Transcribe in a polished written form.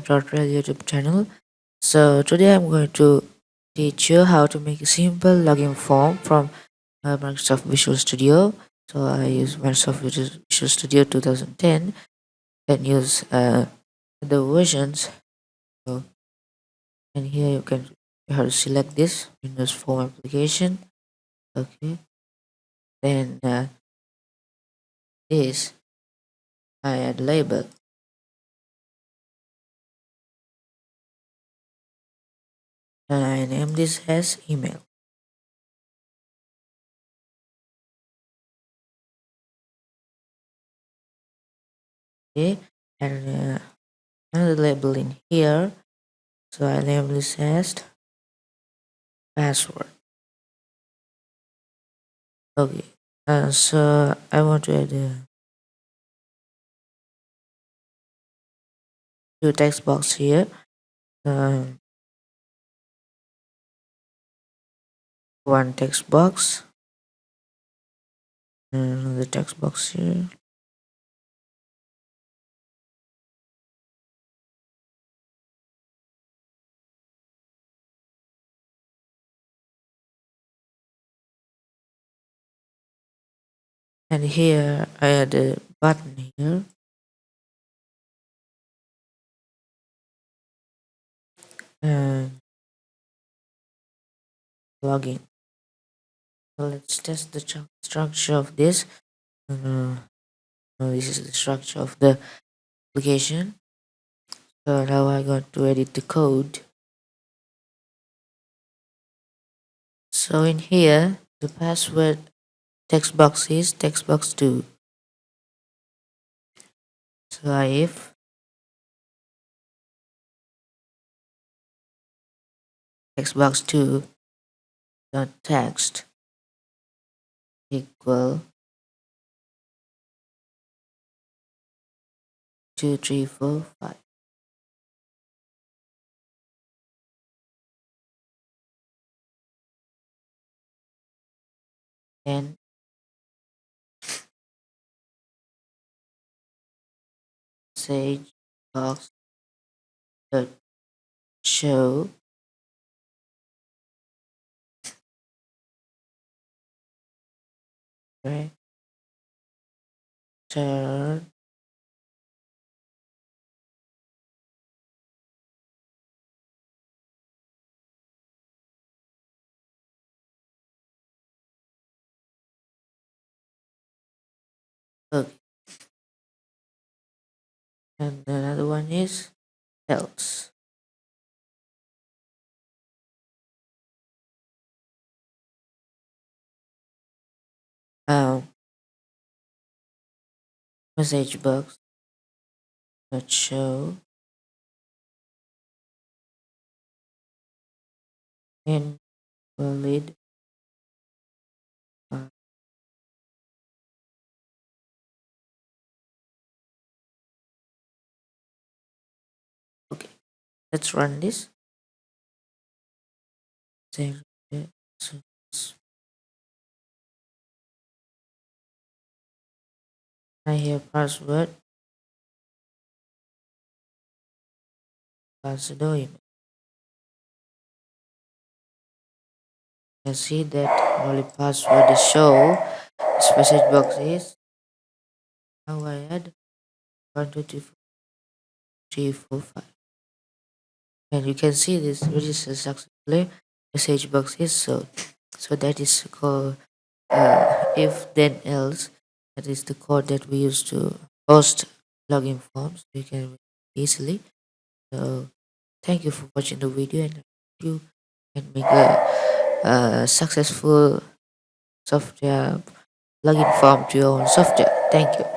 tutorial YouTube channel. So today I'm going to teach you how to make a simple login form from Microsoft Visual Studio. So I use Microsoft Visual Studio 2010 and use the versions. So, and here you have to select this Windows Form application. Okay, then this I add label and I name this as email. Okay, and another label in here. So I name this as password. Okay. So I want to add two text box here. Um, One text box, and another text box here. And here I add a button here. And login. So let's test the structure of this. Uh, this is the structure of the application. So now I got to edit the code. So in here, the password text box is text box 2. So if text box 2 dot text equal 2, 3, 4, 5. And message box dot show return okay. And another one is else. Um, Message box dot show invalid okay. Let's run this. Save it. So I hear password password email. You see that only password is show. This message box is now I add 1, 2, 3, 4, 5. And you can see this register successfully. Message box is so. So that is called if then else. That is the code that we use to host login forms. You can easily. So thank you for watching the video, and you can make a successful software login form to your own software. Thank you.